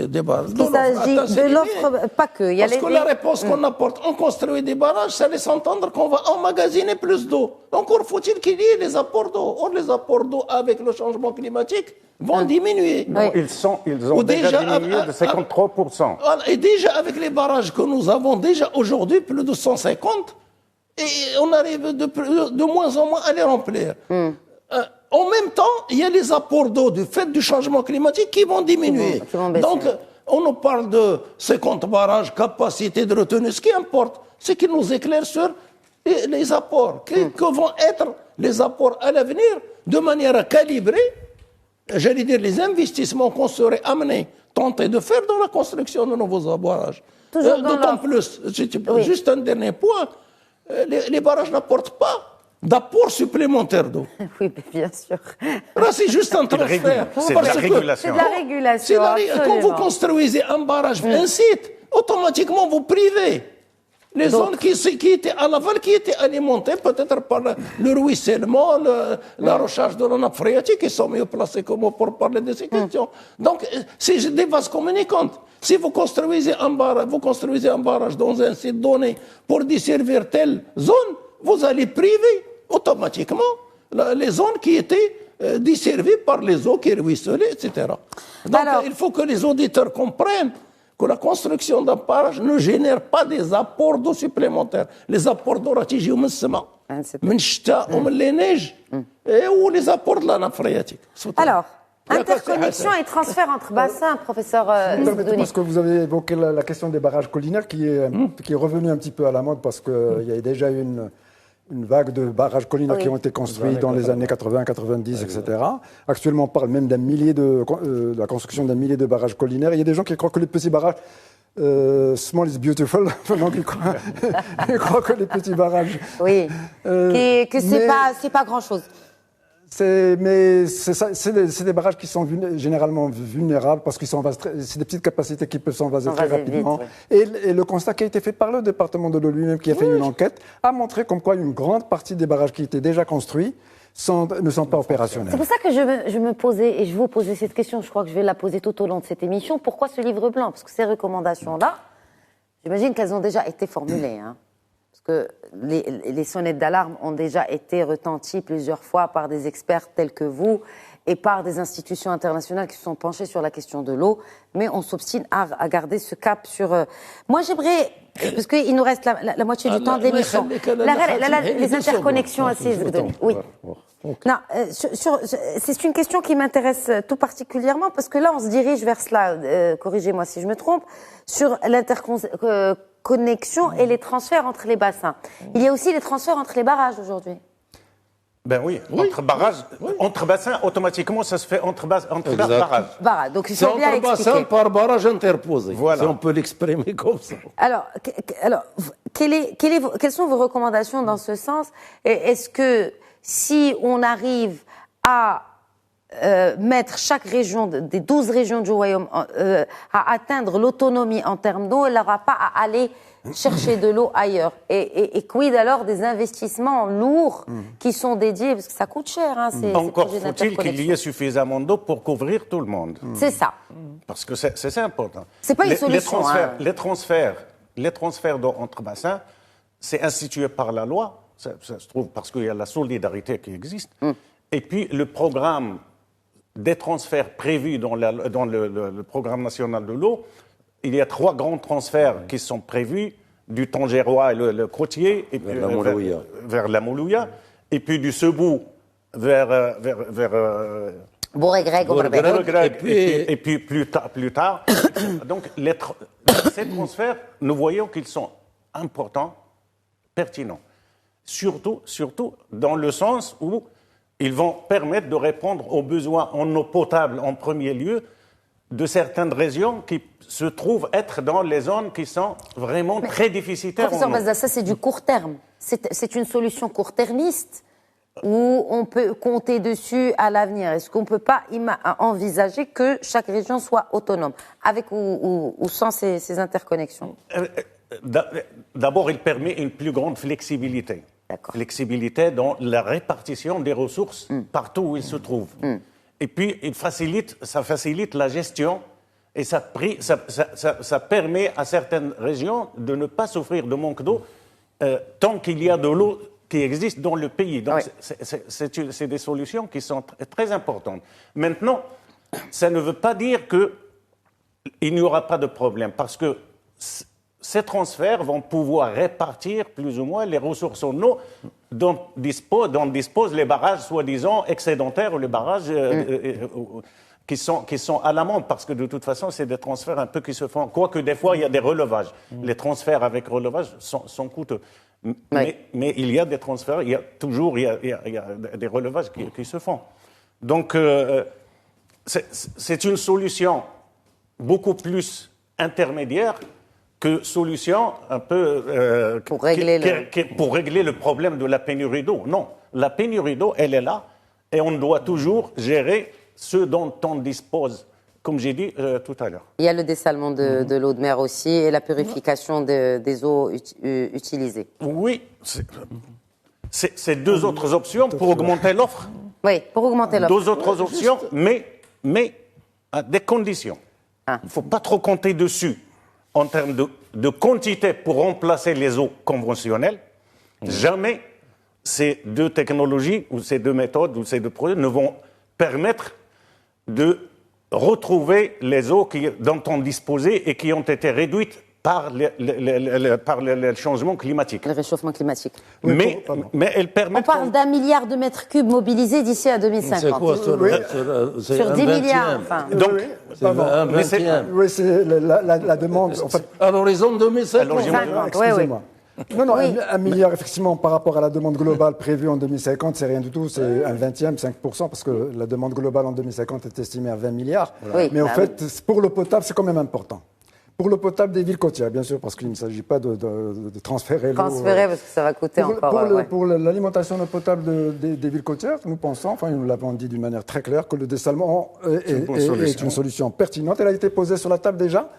Des barrages. Il s'agit de l'offre, pas que. Parce que la réponse qu'on apporte, on construit des barrages, ça laisse entendre qu'on va emmagasiner plus d'eau. Encore faut-il qu'il y ait les apports d'eau. Or, les apports d'eau avec le changement climatique vont diminuer. Non, ils ont déjà diminué de 53%. Et déjà, avec les barrages que nous avons déjà aujourd'hui, plus de 150, et on arrive de moins en moins à les remplir. En même temps, il y a les apports d'eau du fait du changement climatique qui vont diminuer. Donc, on nous parle de 50 barrages, capacité de retenue. Ce qui importe, c'est qu'ils nous éclairent sur les apports. Que vont être les apports à l'avenir de manière à calibrer les investissements qu'on serait amené tenter de faire dans la construction de nouveaux barrages. D'autant plus, juste un dernier point, les barrages n'apportent pas d'apport supplémentaire d'eau. Oui, bien sûr. Là, c'est juste un transfert. C'est de la régulation. C'est de la régulation. Quand vous construisez un barrage, un site, automatiquement vous privez les zones qui étaient à l'aval, qui étaient alimentées peut-être par le ruissellement, la recharge de la nappe phréatique, qui sont mieux placés que moi pour parler de ces questions. Donc, c'est des vases communicantes. Si vous construisez un barrage dans un site donné pour desservir telle zone, vous allez priver automatiquement les zones qui étaient desservies par les eaux qui ruisselaient, etc. Donc, il faut que les auditeurs comprennent que la construction d'un barrage ne génère pas des apports d'eau supplémentaires. Les apports d'eau راه من السماء من الشتاء ومن les neiges ou les apports de la nappe phréatique. Alors, interconnexion et transfert entre bassins, professeur Zidoni. Parce que vous avez évoqué la question des barrages collinaires qui est revenue un petit peu à la mode parce qu'il y a déjà eu une vague de barrages collinaires qui ont été construits dans les années 80, 90, etc. Actuellement, on parle même de la construction d'un millier de barrages collinaires. Il y a des gens qui croient que les petits barrages, small is beautiful, donc ils croient que les petits barrages... Oui, que c'est pas grand-chose. Mais c'est des barrages qui sont généralement vulnérables parce qu'ils c'est des petites capacités qui peuvent s'envaser très rapidement. Vite, ouais. Et le constat qui a été fait par le département de l'eau lui-même, qui a fait une enquête, a montré comme quoi une grande partie des barrages qui étaient déjà construits ne sont pas opérationnels. C'est pour ça que je me posais, et je vous posais cette question, je crois que je vais la poser tout au long de cette émission, pourquoi ce livre blanc? Parce que ces recommandations-là, j'imagine qu'elles ont déjà été formulées, hein. Que les sonnettes d'alarme ont déjà été retenties plusieurs fois par des experts tels que vous et par des institutions internationales qui se sont penchées sur la question de l'eau, mais on s'obstine à garder ce cap sur... Moi, j'aimerais, parce qu'il nous reste la moitié du temps de l'émission, les interconnexions assises. Oui. Non, c'est une question qui m'intéresse tout particulièrement, parce que là, on se dirige vers cela, corrigez-moi si je me trompe, sur l'interconnexion et les transferts entre les bassins. Il y a aussi les transferts entre les barrages aujourd'hui. Ben oui, entre barrages, entre bassins, automatiquement, ça se fait entre barrages. Donc il faut bien expliquer. Entre bassins par barrage interposé, si on peut l'exprimer comme ça. Alors quelles sont vos recommandations dans ce sens? Est-ce que si on arrive à mettre chaque région, des 12 régions du royaume, à atteindre l'autonomie en termes d'eau, elle n'aura pas à aller chercher de l'eau ailleurs. Et quid alors des investissements lourds qui sont dédiés, parce que ça coûte cher. Hein, encore faut-il qu'il y ait suffisamment d'eau pour couvrir tout le monde. C'est ça. Parce que c'est important. C'est pas une solution. Les transferts d'eau entre bassins, c'est institué par la loi, ça se trouve parce qu'il y a la solidarité qui existe. Et puis le programme des transferts prévus dans le programme national de l'eau, il y a 3 grands transferts qui sont prévus, du Tangérois et le Côtier, et puis, vers la Moulouya, et puis du Sebou vers Bourg-et-Greg, et puis plus tard. Donc ces transferts, nous voyons qu'ils sont importants, pertinents. Surtout dans le sens où ils vont permettre de répondre aux besoins en eau potable en premier lieu de certaines régions qui se trouvent être dans les zones qui sont vraiment très déficitaires. Professeur Bazda, ça c'est du court terme. C'est une solution court-termiste où on peut compter dessus à l'avenir. Est-ce qu'on ne peut pas envisager que chaque région soit autonome, avec ou sans ces interconnexions? D'abord, il permet une plus grande flexibilité. Flexibilité dans la répartition des ressources partout où ils se trouvent. Et puis, ça facilite la gestion et ça permet à certaines régions de ne pas souffrir de manque d'eau tant qu'il y a de l'eau qui existe dans le pays. Donc, c'est des solutions qui sont très importantes. Maintenant, ça ne veut pas dire qu'il n'y aura pas de problème, parce que ces transferts vont pouvoir répartir plus ou moins les ressources en eau dont disposent les barrages soi-disant excédentaires ou les barrages qui sont à l'amont, parce que de toute façon, c'est des transferts un peu qui se font. Quoique des fois, il y a des relevages. Les transferts avec relevage sont coûteux. Mais il y a des transferts, il y a des relevages qui se font. Donc, c'est une solution beaucoup plus intermédiaire que solution un peu pour régler le problème de la pénurie d'eau. Non, la pénurie d'eau, elle est là, et on doit toujours gérer ce dont on dispose, comme j'ai dit tout à l'heure. Il y a le dessalement de l'eau de mer aussi, et la purification des eaux utilisées. Oui, c'est 2 autres options pour augmenter l'offre. Oui, pour augmenter l'offre. 2 autres options, mais à des conditions. Il ne faut pas trop compter dessus en termes de quantité pour remplacer les eaux conventionnelles. Jamais ces 2 technologies, ou ces 2 méthodes, ou ces 2 projets ne vont permettre de retrouver les eaux dont on disposait et qui ont été réduites par le changement climatique. Le réchauffement climatique. Mais elles permettent... On parle d'1 milliard de mètres cubes mobilisés d'ici à 2050. C'est quoi sur 10 milliards, enfin. Donc, c'est la demande... En fait, à l'horizon 2050. Excusez-moi. Non, 1 milliard, effectivement, par rapport à la demande globale prévue en 2050, c'est rien du tout, c'est un 20e, 5%, parce que la demande globale en 2050 est estimée à 20 milliards. Oui, mais en fait, pour l'eau potable, c'est quand même important. Pour l'eau potable des villes côtières, bien sûr, parce qu'il ne s'agit pas de transférer l'eau. Transférer, parce que ça va coûter encore. Pour l'alimentation en eau potable des villes côtières, nous pensons, enfin nous l'avons dit d'une manière très claire, que le dessalement est une solution pertinente. Elle a été posée sur la table déjà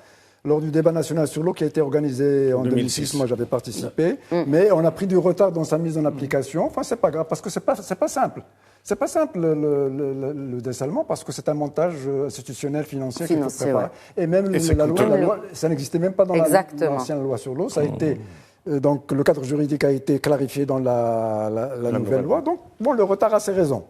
lors du débat national sur l'eau qui a été organisé en 2006. Moi, j'avais participé. Mais on a pris du retard dans sa mise en application. Enfin, c'est pas grave, parce que c'est pas simple. C'est pas simple le dessalement parce que c'est un montage institutionnel, financier qu'il faut préparer. Ouais. Et même la loi, ça n'existait même pas dans l'ancienne loi sur l'eau. Ça a été donc le cadre juridique a été clarifié dans la nouvelle loi. Donc bon, le retard a ses raisons.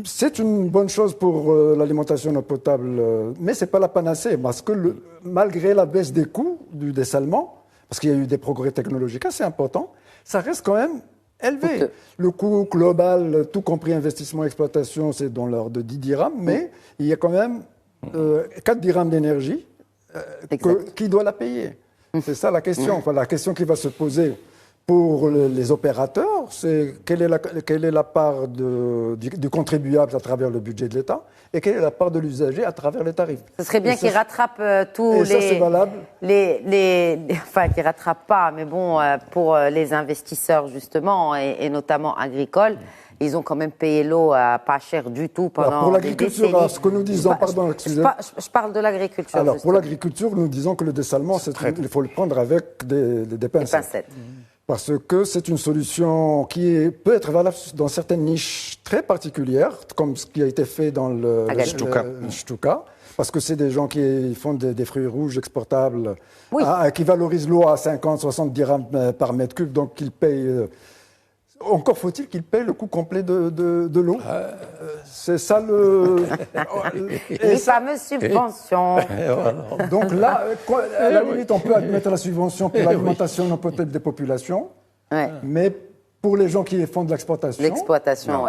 C'est une bonne chose pour l'alimentation en eau potable, mais c'est pas la panacée parce que malgré la baisse des coûts du dessalement, parce qu'il y a eu des progrès technologiques assez importants, ça reste quand même élevé. Le coût global, tout compris investissement et exploitation, c'est dans l'ordre de 10 dirhams, mais il y a quand même 4 dirhams d'énergie qui doit la payer. C'est ça la question. Enfin, la question qui va se poser pour les opérateurs, c'est quelle est la part du contribuable à travers le budget de l'État et quelle est la part de l'usager à travers les tarifs. Ce serait bien qu'ils rattrapent tous et ça, c'est valable. Enfin, qu'ils rattrapent pas, mais bon, pour les investisseurs justement et notamment agricoles, ils ont quand même payé l'eau à pas cher du tout pendant. Alors pour l'agriculture, ce que nous disons, pardon, excusez-moi. Je parle de l'agriculture. Alors justement. pour l'agriculture, nous disons que le dessalement, il faut le prendre avec des pincettes. Parce que c'est une solution qui peut être valable dans certaines niches très particulières, comme ce qui a été fait dans le Ch'touka. Parce que c'est des gens qui font des fruits rouges exportables, qui valorisent l'eau à 50, 60 dirhams par mètre cube, donc ils payent. Encore faut-il qu'ils payent le coût complet de l'eau. C'est ça les fameuses subventions. Donc là, à la limite, on peut admettre la subvention pour l'alimentation non potable des populations, mais pour les gens qui font de l'exploitation,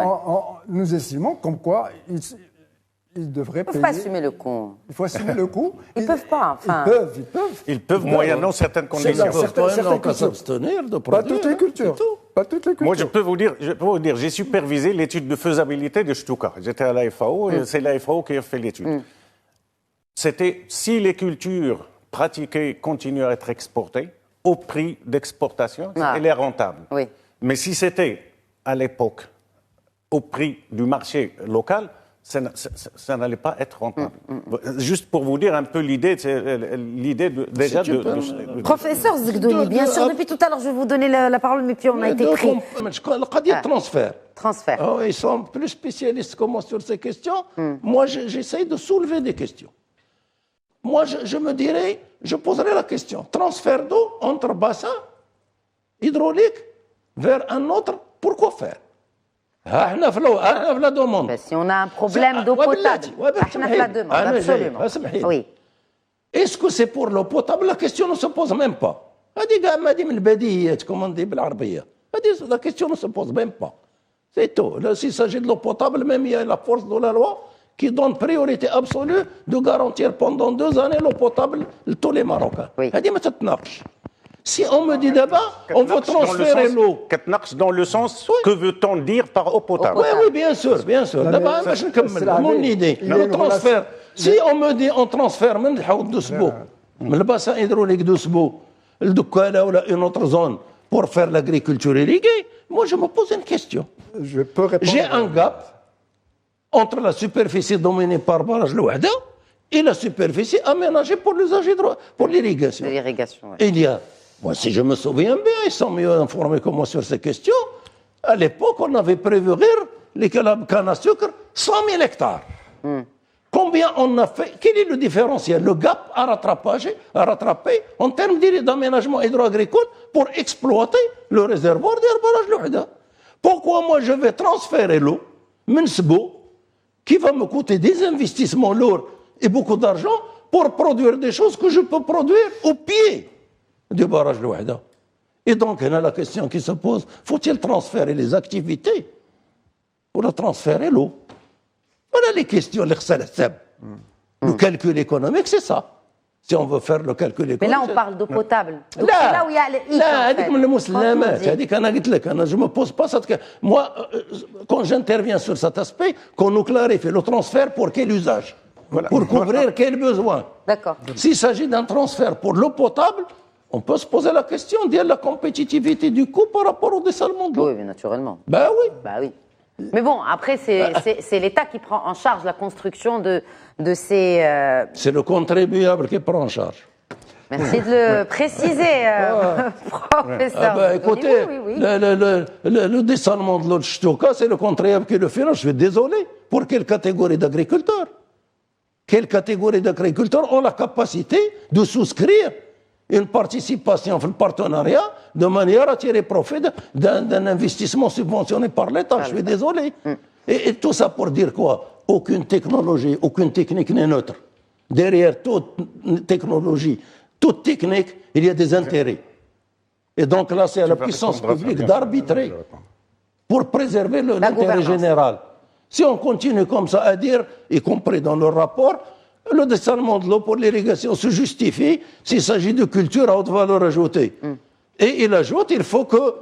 nous estimons comme quoi ils devraient payer. Il ne faut pas assumer le coût. Il faut assumer le coût. Ils ne peuvent pas, enfin. Ils peuvent moyennant certaines conditions. Certaines s'abstenir de produire. Pas toutes les cultures. Pas toutes les cultures. Moi, je peux vous dire, j'ai supervisé l'étude de faisabilité de Ch'touka. J'étais à la FAO et c'est la FAO qui a fait l'étude. C'était si les cultures pratiquées continuent à être exportées au prix d'exportation, elle est rentable. Oui. Mais si c'était à l'époque au prix du marché local, ça n'allait pas être rentable. Juste pour vous dire un peu l'idée déjà de... Professeur Zegdouni, bien sûr, depuis tout à l'heure, je vais vous donner la parole, mais puis on a été pris. Transfert. Oh, ils sont plus spécialistes que moi sur ces questions. Moi, j'essaye de soulever des questions. Moi, je poserai la question. Transfert d'eau entre bassins hydrauliques vers un autre, pourquoi faire? Si on a un problème d'eau potable, la demande, absolument. Oui. Est-ce que c'est pour l'eau potable? La question ne se pose même pas. La question ne se pose même pas. C'est tout. S'il s'agit de l'eau potable, même il y a la force de la loi qui donne priorité absolue de garantir pendant 2 années l'eau potable à tous les Marocains. Si on me dit d'abord, on veut transférer l'eau. Dans le sens, que veut-on dire par eau potable? Oui, bien sûr. D'abord, mon idée. Le transfert. Si on me dit on transfère le bassin hydraulique de Sbo, le Doukala ou une autre zone pour faire l'agriculture irriguée, moi je me pose une question. Je peux répondre. J'ai un gap entre la superficie dominée par barrage Louada et la superficie aménagée pour l'usage pour l'irrigation. Il y a. Moi, si je me souviens bien, ils sont mieux informés que moi sur ces questions. À l'époque, on avait prévu les cannes à sucre 100 000 hectares. Combien on a fait? Quel est le différentiel? Le gap à rattraper en termes d'aménagement hydro-agricole pour exploiter le réservoir des barrages Louhda. Pourquoi moi je vais transférer l'eau, Mensbo, qui va me coûter des investissements lourds et beaucoup d'argent pour produire des choses que je peux produire au pied du barrage Louhda. Et donc, il y a la question qui se pose, faut-il transférer les activités ou transférer l'eau? Voilà les questions, le calcul économique, c'est ça. Si on veut faire le calcul économique. Mais là, on parle d'eau potable. Donc c'est là où il y a les je ne me pose pas cette question. Moi, quand j'interviens sur cet aspect, qu'on nous clarifie le transfert pour quel usage? Pour couvrir quel besoin? D'accord. S'il s'agit d'un transfert pour l'eau potable, on peut se poser la question de la compétitivité du coût par rapport au dessalement de l'eau. Oui, mais naturellement. Ben oui. Bah oui. Mais bon, après, c'est l'État qui prend en charge la construction de ces... C'est le contribuable qui prend en charge. Merci de le préciser, professeur. Ah ben, écoutez, Oui, oui, oui. le dessalement de l'eau de Stuka, c'est le contribuable qui le finance. Je suis désolé. Pour quelle catégorie d'agriculteurs? Quelle catégorie d'agriculteurs ont la capacité de souscrire une participation, un partenariat, de manière à tirer profit d'un investissement subventionné par l'État? Je suis désolé. Et tout ça pour dire quoi? Aucune technologie, aucune technique n'est neutre. Derrière toute technologie, toute technique, il y a des intérêts. Et donc là, c'est à la puissance publique d'arbitrer pour préserver l'intérêt général. Si on continue comme ça à dire, y compris dans le rapport, le dessalement de l'eau pour l'irrigation se justifie s'il s'agit de cultures à haute valeur ajoutée. Et il ajoute, il faut que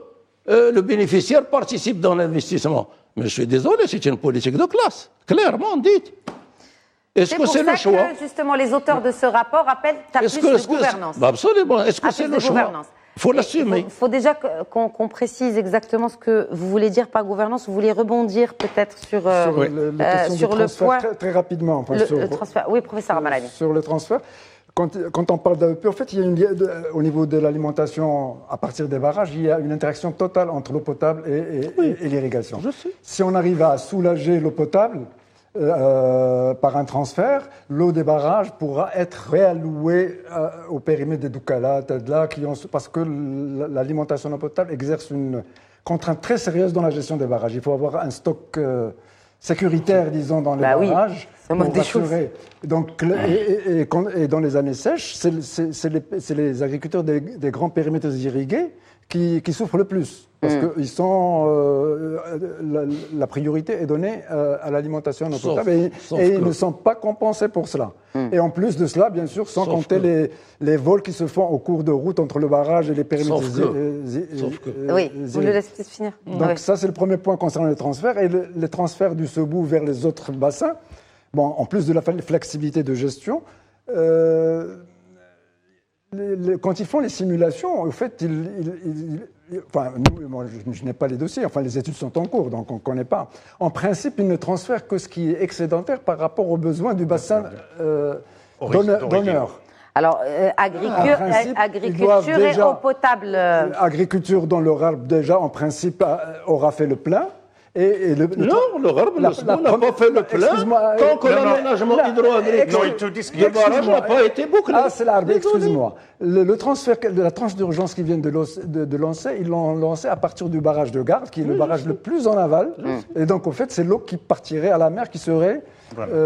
le bénéficiaire participe dans l'investissement. Mais je suis désolé, c'est une politique de classe, clairement dite. Est-ce que c'est le choix? C'est pour ça que, justement, les auteurs de ce rapport appellent à plus de gouvernance. Absolument. Est-ce que c'est le choix? Il faut l'assumer. Il faut déjà qu'on précise exactement ce que vous voulez dire par gouvernance. Vous voulez rebondir peut-être sur le point... Très rapidement. Le transfert. Oui, professeur Amalani. Sur le transfert, quand on parle d'AEP, en fait, il y a au niveau de l'alimentation, à partir des barrages, il y a une interaction totale entre l'eau potable et l'irrigation. Si on arrive à soulager l'eau potable, par un transfert, l'eau des barrages pourra être réallouée au périmètre des Doukala, Tadla, parce que l'alimentation en eau potable exerce une contrainte très sérieuse dans la gestion des barrages. Il faut avoir un stock sécuritaire, disons, dans les barrages. Oui, c'est des choses. Donc, et dans les années sèches, c'est les agriculteurs des grands périmètres irrigués qui souffrent le plus. Parce que la priorité est donnée à l'alimentation en eau potable et ils ne sont pas compensés pour cela. Et en plus de cela, bien sûr, sans compter les vols qui se font au cours de route entre le barrage et les périmètres. Oui, vous le laissez finir. Donc ça, c'est le premier point concernant les transferts. Et les transferts du Sebou vers les autres bassins, bon, en plus de la flexibilité de gestion, quand ils font les simulations, en fait, moi, je n'ai pas les dossiers, enfin les études sont en cours, donc on ne connaît pas. En principe, ils ne transfèrent que ce qui est excédentaire par rapport aux besoins du bassin donneur. Alors, agriculture et eau potable. Agriculture dont le RARB, déjà, en principe, aura fait le plein. Non, le RARB n'a pas fait le plein tant que l'aménagement hydro-agricole du barrage n'a pas été bouclé. Ah, c'est l'ARB, excuse-moi. Le transfert de la tranche d'urgence qu'ils viennent de lancer, ils l'ont lancé à partir du barrage de Garde, qui est le barrage le plus en aval. Et donc, en fait, c'est l'eau qui partirait à la mer, qui serait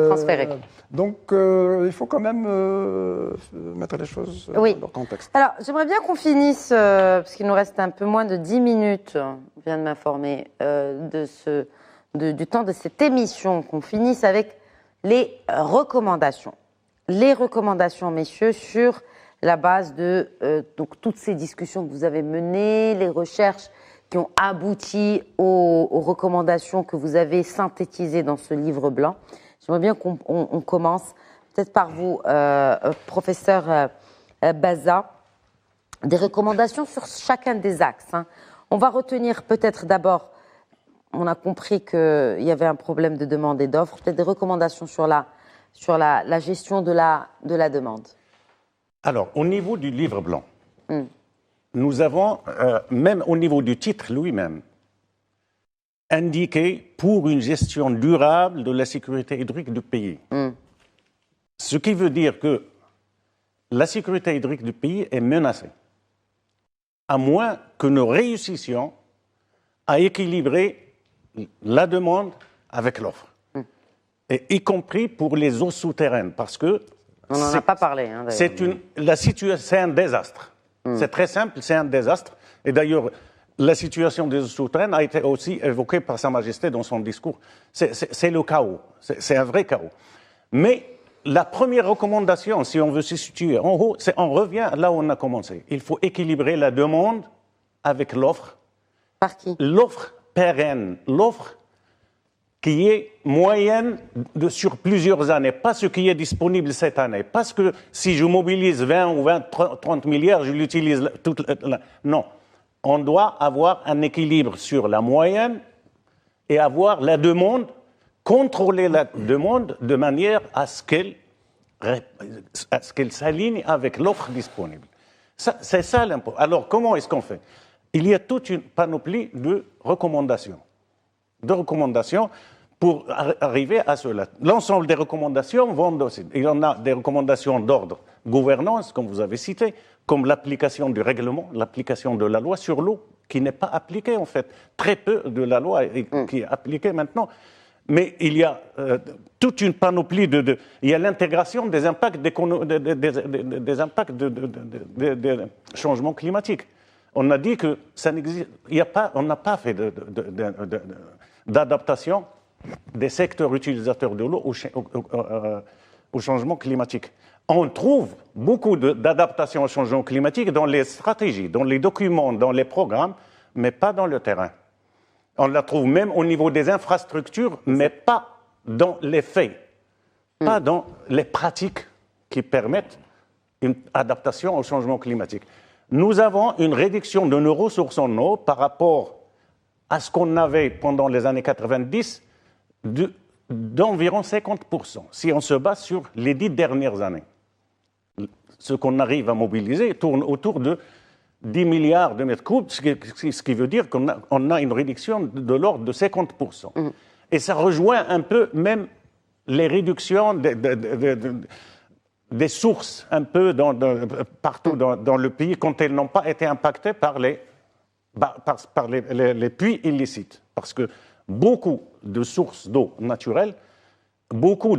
transférée. Donc, il faut quand même mettre les choses dans leur contexte. Alors, j'aimerais bien qu'on finisse, parce qu'il nous reste un peu moins de 10 minutes, on vient de m'informer, du temps de cette émission, qu'on finisse avec les recommandations. Les recommandations, messieurs, sur la base de donc, toutes ces discussions que vous avez menées, les recherches qui ont abouti aux recommandations que vous avez synthétisées dans ce livre blanc. J'aimerais bien qu'on commence, peut-être par vous, professeur Baza, des recommandations sur chacun des axes. On va retenir peut-être d'abord, on a compris qu'il y avait un problème de demande et d'offre, peut-être des recommandations sur la gestion de la demande. Alors, au niveau du livre blanc, nous avons, même au niveau du titre lui-même, indiqué pour une gestion durable de la sécurité hydrique du pays. Ce qui veut dire que la sécurité hydrique du pays est menacée, à moins que nous réussissions à équilibrer la demande avec l'offre, et y compris pour les eaux souterraines, parce que on n'en a pas parlé. C'est un désastre. C'est très simple, c'est un désastre. Et d'ailleurs, la situation des eaux souterraines a été aussi évoquée par Sa Majesté dans son discours. C'est le chaos, c'est un vrai chaos. Mais la première recommandation, si on veut se situer en haut, c'est on revient là où on a commencé. Il faut équilibrer la demande avec l'offre. Par qui? L'offre pérenne, l'offre qui est moyenne sur plusieurs années, pas ce qui est disponible cette année. Parce que si je mobilise 20 ou 30 milliards, je l'utilise toute. Non. On doit avoir un équilibre sur la moyenne et avoir la demande, contrôler la demande de manière à ce qu'elle s'aligne avec l'offre disponible. C'est ça l'impôt. Alors, comment est-ce qu'on fait? Il y a toute une panoplie de recommandations. Pour arriver à cela. L'ensemble des recommandations vont aussi. Il y en a des recommandations d'ordre gouvernance, comme vous avez cité, comme l'application du règlement, l'application de la loi sur l'eau, qui n'est pas appliquée en fait. Très peu de la loi qui est appliquée maintenant. Mais il y a toute une panoplie il y a l'intégration des impacts des impacts des changements climatiques. On a dit que ça n'existe, on n'a pas fait d'adaptation des secteurs utilisateurs de l'eau au changement climatique. On trouve beaucoup d'adaptation au changement climatique dans les stratégies, dans les documents, dans les programmes, mais pas dans le terrain. On la trouve même au niveau des infrastructures, mais pas dans les faits, pas dans les pratiques qui permettent une adaptation au changement climatique. Nous avons une réduction de nos ressources en eau par rapport à ce qu'on avait pendant les années 90 d'environ 50%, si on se base sur les 10 dernières années. Ce qu'on arrive à mobiliser tourne autour de 10 milliards de mètres cubes, ce qui veut dire qu'on a une réduction de l'ordre de 50%. Et ça rejoint un peu même les réductions des sources un peu partout dans le pays quand elles n'ont pas été impactées par les puits illicites. Parce que beaucoup de sources d'eau naturelles, beaucoup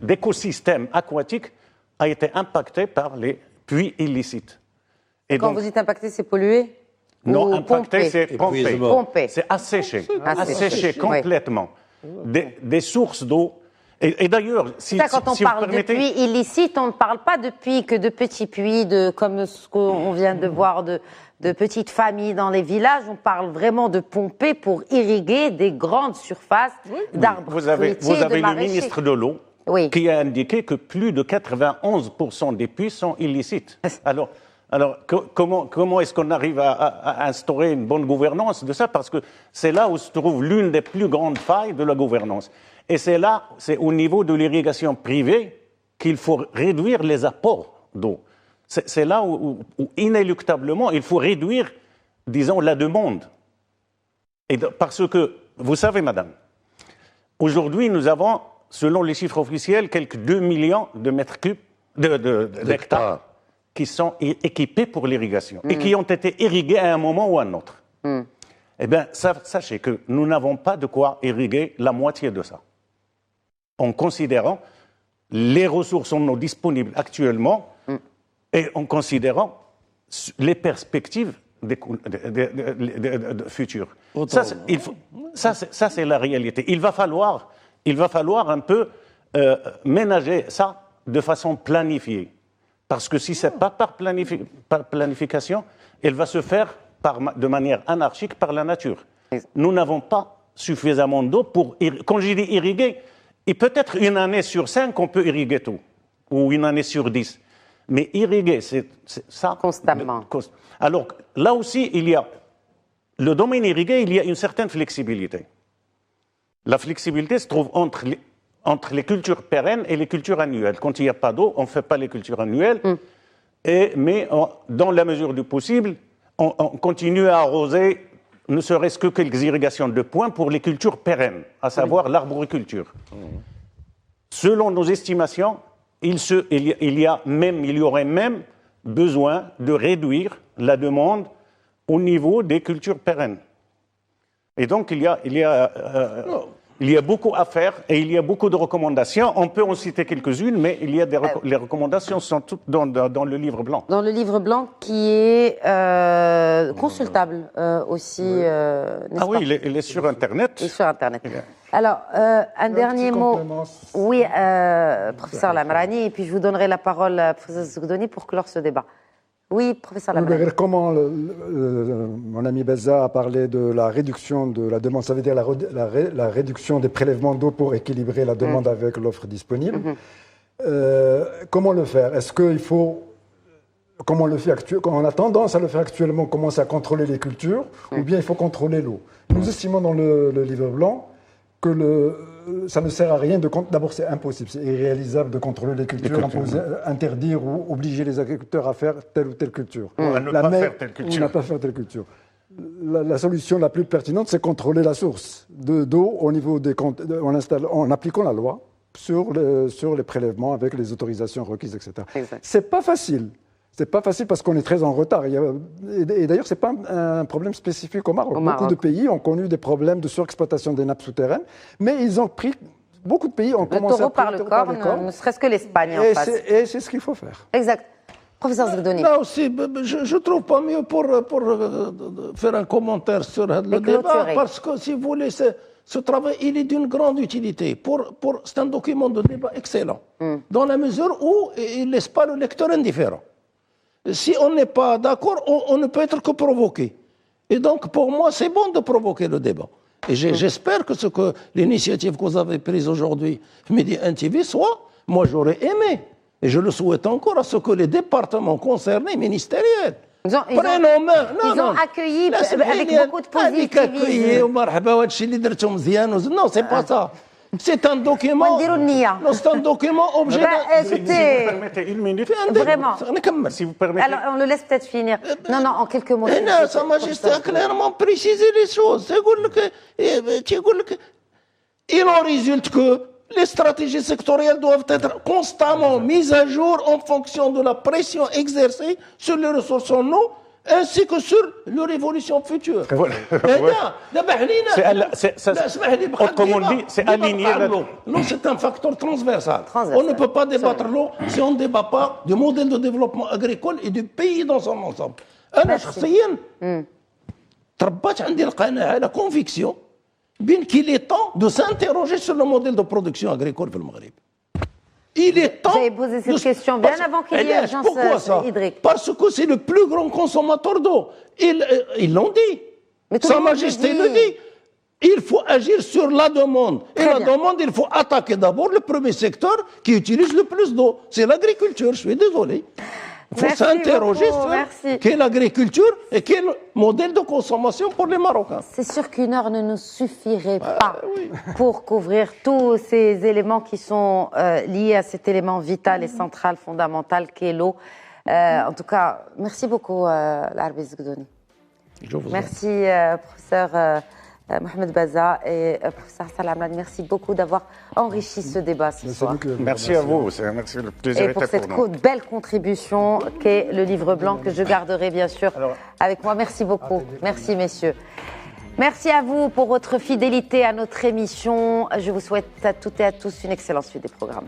d'écosystèmes aquatiques a été impactés par les puits illicites. Et quand vous dites impacté, c'est pollué? Non, impacté, c'est pompé. C'est asséché. Asséché complètement. Des sources d'eau. Et d'ailleurs, quand on parle de puits illicites, on ne parle pas de puits que de petits puits, comme ce qu'on vient de voir de petites familles dans les villages. On parle vraiment de pomper pour irriguer des grandes surfaces d'arbres. Vous avez le ministre de l'eau qui a indiqué que plus de 91% des puits sont illicites. Alors comment est-ce qu'on arrive à instaurer une bonne gouvernance de ça? Parce que c'est là où se trouve l'une des plus grandes failles de la gouvernance. Et c'est au niveau de l'irrigation privée qu'il faut réduire les apports d'eau. C'est là où inéluctablement, il faut réduire, disons, la demande. Parce que, vous savez, madame, aujourd'hui, nous avons, selon les chiffres officiels, quelques 2 millions de mètres cubes d'hectares qui sont équipés pour l'irrigation et qui ont été irrigués à un moment ou à un autre. Eh bien, sachez que nous n'avons pas de quoi irriguer la moitié de ça. En considérant les ressources en eau disponibles actuellement et en considérant les perspectives futures. Ça, c'est la réalité. Il va falloir un peu ménager ça de façon planifiée. Parce que si ce n'est pas par planification, elle va se faire de manière anarchique par la nature. Nous n'avons pas suffisamment d'eau pour... Quand je dis irriguer, et peut-être une année sur 5, on peut irriguer tout, ou une année sur 10. Mais irriguer, c'est ça. Constamment. Alors, là aussi, le domaine irrigué, il y a une certaine flexibilité. La flexibilité se trouve entre les cultures pérennes et les cultures annuelles. Quand il n'y a pas d'eau, on ne fait pas les cultures annuelles, mais dans la mesure du possible, on continue à arroser ne serait-ce que quelques irrigations de points pour les cultures pérennes, à savoir l'arboriculture. Selon nos estimations, il y aurait même besoin de réduire la demande au niveau des cultures pérennes. Et donc, il y a beaucoup à faire et il y a beaucoup de recommandations. On peut en citer quelques-unes, mais les recommandations sont toutes dans le livre blanc. Dans le livre blanc qui est consultable aussi, n'est-ce pas? Oui, il est sur Internet. Il est sur Internet. Alors, un dernier mot. Oui, professeur Lamrani, et puis je vous donnerai la parole à professeur Zougoudoni pour clore ce débat. Oui, professeur Lamrani. Comment mon ami Beza a parlé de la réduction de la demande, ça veut dire la réduction des prélèvements d'eau pour équilibrer la demande avec l'offre disponible. Comment le faire? Est-ce qu'il faut, comme on le fait on a tendance à le faire actuellement, commencer à contrôler les cultures, ou bien il faut contrôler l'eau? Nous estimons dans le livre blanc que ça ne sert à rien de contrôler. D'abord, c'est impossible, c'est irréalisable de contrôler les cultures, interdire ou obliger les agriculteurs à faire telle ou telle culture. Ou à ne pas faire telle culture. Ou ne pas faire telle culture. La solution la plus pertinente, c'est contrôler la source d'eau au niveau en appliquant la loi sur les prélèvements avec les autorisations requises, etc. C'est pas facile. C'est pas facile parce qu'on est très en retard. Et d'ailleurs, c'est pas un problème spécifique au Maroc. Beaucoup de pays ont connu des problèmes de surexploitation des nappes souterraines, mais ils ont pris. Beaucoup de pays ont commencé à prendre le taureau par le corps, ne serait-ce que l'Espagne en face. Et c'est ce qu'il faut faire. Exact. Professeur Zegdouni. Là aussi, je ne trouve pas mieux pour faire un commentaire sur le débat, parce que si vous voulez, ce travail, il est d'une grande utilité. C'est un document de débat excellent, dans la mesure où il ne laisse pas le lecteur indifférent. Si on n'est pas d'accord, on ne peut être que provoqué. Et donc, pour moi, c'est bon de provoquer le débat. Et j'espère que l'initiative que vous avez prise aujourd'hui, Midi 1 TV, moi j'aurais aimé, et je le souhaite encore, à ce que les départements concernés, ministériels, ils ont accueilli avec beaucoup de positivisme. Non, c'est pas ça. C'est un document. C'est un document objet. Si vous permettez une minute. Vraiment. Si vous permettez. Alors, on le laisse peut-être finir. Non, en quelques mots. Sa Majesté a clairement précisé les choses. Il en résulte que les stratégies sectorielles doivent être constamment mises à jour en fonction de la pression exercée sur les ressources en eau, ainsi que sur leur évolution future. Autrement dit, c'est aligné. L'eau, c'est un facteur transversal. On ne peut pas débattre l'eau si on ne débat pas du modèle de développement agricole et du pays dans son ensemble. أنا شخصيا تربت عندي القناعة la conviction qu'il est temps de s'interroger sur le modèle de production agricole au Maghreb. Il est temps. Vous avez posé cette question bien avant qu'il y ait urgence hydrique. Parce que c'est le plus grand consommateur d'eau. Ils l'ont dit. Sa Majesté le dit. Il faut agir sur la demande. Et la demande, il faut attaquer d'abord le premier secteur qui utilise le plus d'eau. C'est l'agriculture. Je suis désolé. Il faut s'interroger sur quelle est l'agriculture et quel modèle de consommation pour les Marocains. C'est sûr qu'une heure ne nous suffirait pas pour couvrir tous ces éléments qui sont liés à cet élément vital et central, fondamental qu'est l'eau. En tout cas, merci beaucoup, Larbi Zegdouni. Merci, professeur Mohamed Beza et professeur Hassan Lamrani. Merci beaucoup d'avoir enrichi ce débat ce soir. Merci à vous. Merci, le plaisir et pour cette belle contribution qu'est le livre blanc que je garderai bien sûr avec moi. Merci beaucoup. Merci messieurs. Merci à vous pour votre fidélité à notre émission. Je vous souhaite à toutes et à tous une excellente suite des programmes.